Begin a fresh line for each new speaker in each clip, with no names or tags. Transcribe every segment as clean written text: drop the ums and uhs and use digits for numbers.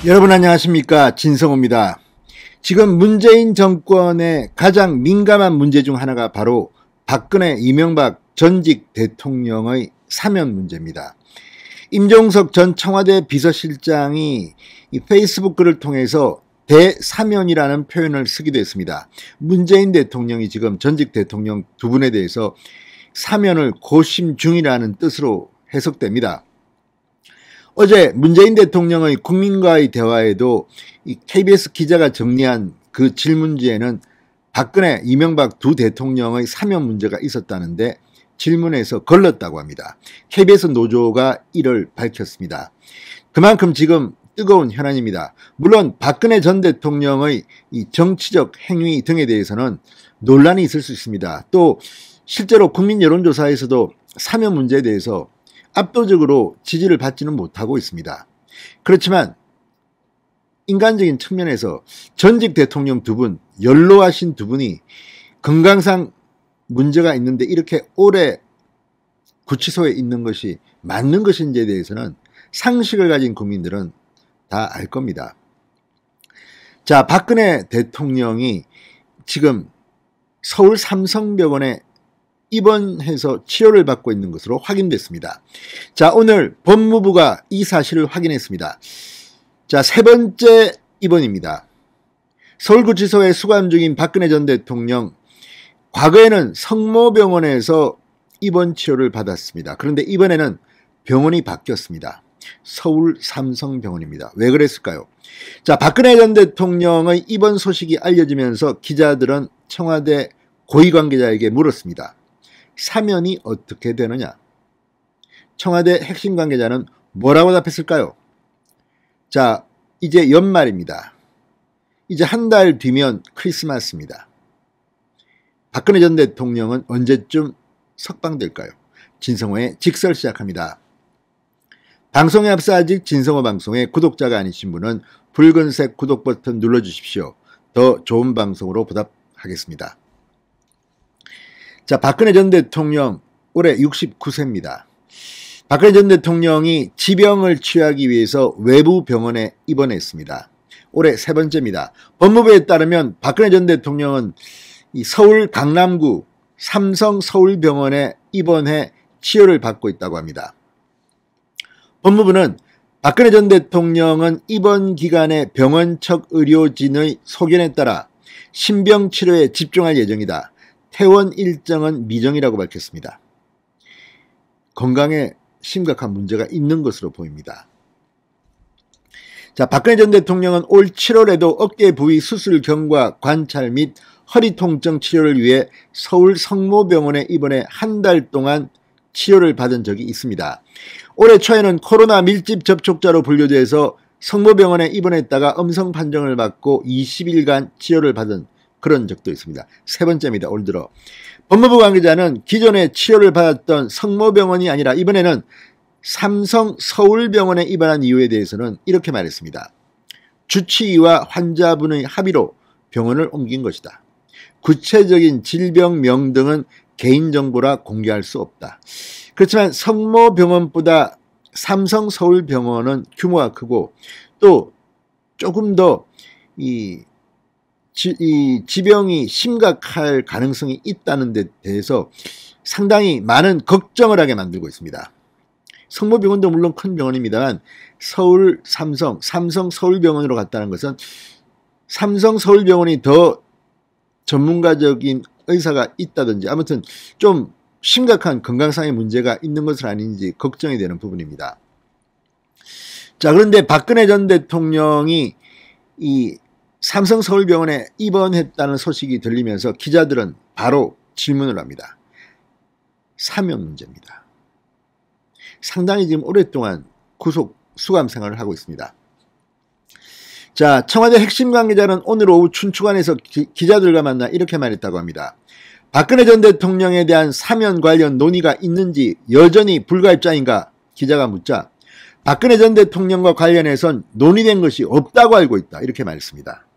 여러분 안녕하십니까, 진성호입니다. 지금 문재인 정권의 가장 민감한 문제 중 하나가 바로 박근혜, 이명박 전직 대통령의 사면 문제입니다. 임종석 전 청와대 비서실장이 이 페이스북 글을 통해서 대사면이라는 표현을 쓰기도 했습니다. 문재인 대통령이 지금 전직 대통령 두 분에 대해서 사면을 고심 중이라는 뜻으로 해석됩니다. 어제 문재인 대통령의 국민과의 대화에도 이 KBS 기자가 정리한 그 질문지에는 박근혜, 이명박 두 대통령의 사면 문제가 있었다는데 질문에서 걸렀다고 합니다. KBS 노조가 이를 밝혔습니다. 그만큼 지금 뜨거운 현안입니다. 물론 박근혜 전 대통령의 이 정치적 행위 등에 대해서는 논란이 있을 수 있습니다. 또 실제로 국민 여론조사에서도 사면 문제에 대해서 압도적으로 지지를 받지는 못하고 있습니다. 그렇지만 인간적인 측면에서 전직 대통령 두 분, 연로하신 두 분이 건강상 문제가 있는데 이렇게 오래 구치소에 있는 것이 맞는 것인지에 대해서는 상식을 가진 국민들은 다 알 겁니다. 자, 박근혜 대통령이 지금 서울 삼성병원에 입원해서 치료를 받고 있는 것으로 확인됐습니다. 자, 오늘 법무부가 이 사실을 확인했습니다. 자, 세 번째 입원입니다. 서울구치소에 수감 중인 박근혜 전 대통령, 과거에는 성모병원에서 입원 치료를 받았습니다. 그런데 이번에는 병원이 바뀌었습니다. 서울 삼성병원입니다. 왜 그랬을까요? 자, 박근혜 전 대통령의 입원 소식이 알려지면서 기자들은 청와대 고위 관계자에게 물었습니다. 사면이 어떻게 되느냐? 청와대 핵심 관계자는 뭐라고 답했을까요? 자, 이제 연말입니다. 이제 한 달 뒤면 크리스마스입니다. 박근혜 전 대통령은 언제쯤 석방될까요? 진성호의 직설 시작합니다. 방송에 앞서 아직 진성호 방송의 구독자가 아니신 분은 붉은색 구독 버튼 눌러주십시오. 더 좋은 방송으로 보답하겠습니다. 자, 박근혜 전 대통령 올해 69세입니다. 박근혜 전 대통령이 지병을 치유하기 위해서 외부 병원에 입원했습니다. 올해 세 번째입니다. 법무부에 따르면 박근혜 전 대통령은 이 서울 강남구 삼성 서울병원에 입원해 치료를 받고 있다고 합니다. 법무부는 박근혜 전 대통령은 입원 기간에 병원 측 의료진의 소견에 따라 신병 치료에 집중할 예정이다. 퇴원 일정은 미정이라고 밝혔습니다. 건강에 심각한 문제가 있는 것으로 보입니다. 자, 박근혜 전 대통령은 올 7월에도 어깨 부위 수술 경과 관찰 및 허리 통증 치료를 위해 서울 성모병원에 입원해 한 달 동안 치료를 받은 적이 있습니다. 올해 초에는 코로나 밀집 접촉자로 분류돼서 성모병원에 입원했다가 음성 판정을 받고 20일간 치료를 받은 그런 적도 있습니다. 세 번째입니다. 올 들어 법무부 관계자는 기존에 치료를 받았던 성모병원이 아니라 이번에는 삼성 서울병원에 입원한 이유에 대해서는 이렇게 말했습니다. 주치의와 환자분의 합의로 병원을 옮긴 것이다. 구체적인 질병명 등은 개인정보라 공개할 수 없다. 그렇지만 성모병원보다 삼성 서울병원은 규모가 크고 또 조금 더 이 지병이 심각할 가능성이 있다는 데 대해서 상당히 많은 걱정을 하게 만들고 있습니다. 성모병원도 물론 큰 병원입니다만 서울 삼성 서울병원으로 갔다는 것은 삼성 서울병원이 더 전문가적인 의사가 있다든지 아무튼 좀 심각한 건강상의 문제가 있는 것은 아닌지 걱정이 되는 부분입니다. 자, 그런데 박근혜 전 대통령이 이 삼성 서울병원에 입원했다는 소식이 들리면서 기자들은 바로 질문을 합니다. 사면 문제입니다. 상당히 지금 오랫동안 구속 수감 생활을 하고 있습니다. 자, 청와대 핵심 관계자는 오늘 오후 춘추관에서 기자들과 만나 이렇게 말했다고 합니다. 박근혜 전 대통령에 대한 사면 관련 논의가 있는지 여전히 불가입자인가 기자가 묻자 박근혜 전 대통령과 관련해선 논의된 것이 없다고 알고 있다. 이렇게 말했습니다.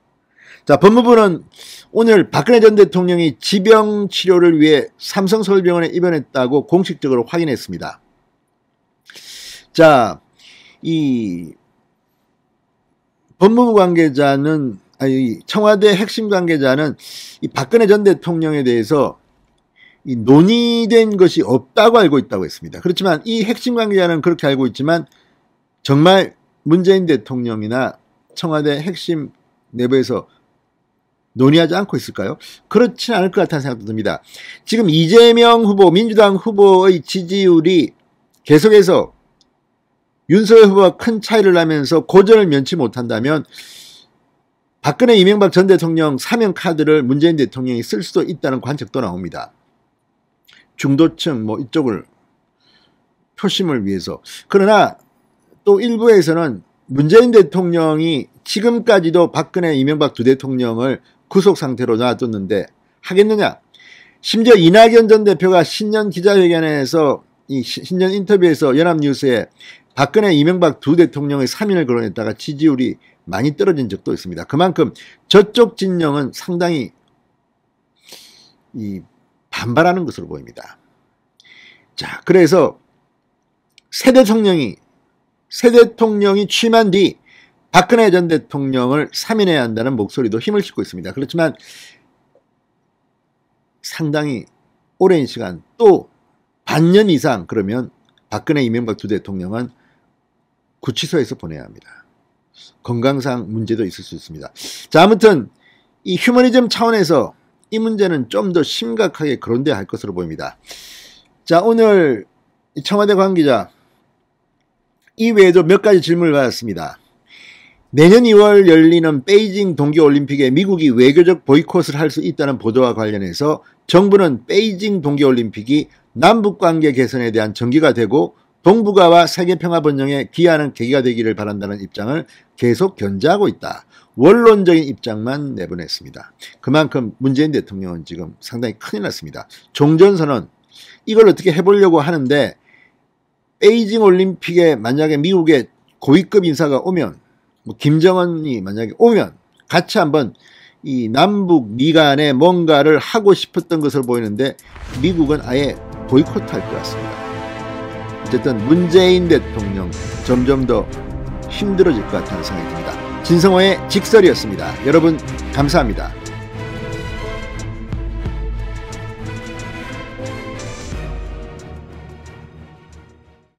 자, 법무부는 오늘 박근혜 전 대통령이 지병 치료를 위해 삼성 서울병원에 입원했다고 공식적으로 확인했습니다. 자, 이 법무부 관계자는, 아니, 청와대 핵심 관계자는 이 박근혜 전 대통령에 대해서 이 논의된 것이 없다고 알고 있다고 했습니다. 그렇지만 이 핵심 관계자는 그렇게 알고 있지만 정말 문재인 대통령이나 청와대 핵심 내부에서 논의하지 않고 있을까요? 그렇지는 않을 것 같다는 생각도 듭니다. 지금 이재명 후보, 민주당 후보의 지지율이 계속해서 윤석열 후보가 큰 차이를 나면서 고전을 면치 못한다면 박근혜 이명박 전 대통령 사면 카드를 문재인 대통령이 쓸 수도 있다는 관측도 나옵니다. 중도층 뭐 이쪽을 표심을 위해서. 그러나 또 일부에서는 문재인 대통령이 지금까지도 박근혜 이명박 두 대통령을 구속 상태로 놔뒀는데 하겠느냐. 심지어 이낙연 전 대표가 신년 기자회견에서 이 신년 인터뷰에서 연합뉴스에 박근혜 이명박 두 대통령의 사면을 거론했다가 지지율이 많이 떨어진 적도 있습니다. 그만큼 저쪽 진영은 상당히 반발하는 것으로 보입니다. 자, 그래서 새 대통령이 취임한 뒤 박근혜 전 대통령을 사면해야 한다는 목소리도 힘을 싣고 있습니다. 그렇지만 상당히 오랜 시간, 또 반년 이상 그러면 박근혜 이명박 두 대통령은 구치소에서 보내야 합니다. 건강상 문제도 있을 수 있습니다. 자, 아무튼 이 휴머니즘 차원에서 이 문제는 좀 더 심각하게 거론돼야 할 것으로 보입니다. 자, 오늘 청와대 관계자 이외에도 몇 가지 질문을 받았습니다. 내년 2월 열리는 베이징 동계올림픽에 미국이 외교적 보이콧을 할 수 있다는 보도와 관련해서 정부는 베이징 동계올림픽이 남북관계 개선에 대한 전기가 되고 동북아와 세계평화번영에 기여하는 계기가 되기를 바란다는 입장을 계속 견지하고 있다. 원론적인 입장만 내보냈습니다. 그만큼 문재인 대통령은 지금 상당히 큰일 났습니다. 종전선언, 이걸 어떻게 해보려고 하는데 베이징 올림픽에 만약에 미국의 고위급 인사가 오면, 뭐 김정은이 만약에 오면 같이 한번 이 남북 미간에 뭔가를 하고 싶었던 것으로 보이는데 미국은 아예 보이콧할 것 같습니다. 어쨌든 문재인 대통령 점점 더 힘들어질 것 같다는 생각이 듭니다. 진성호의 직설이었습니다. 여러분 감사합니다.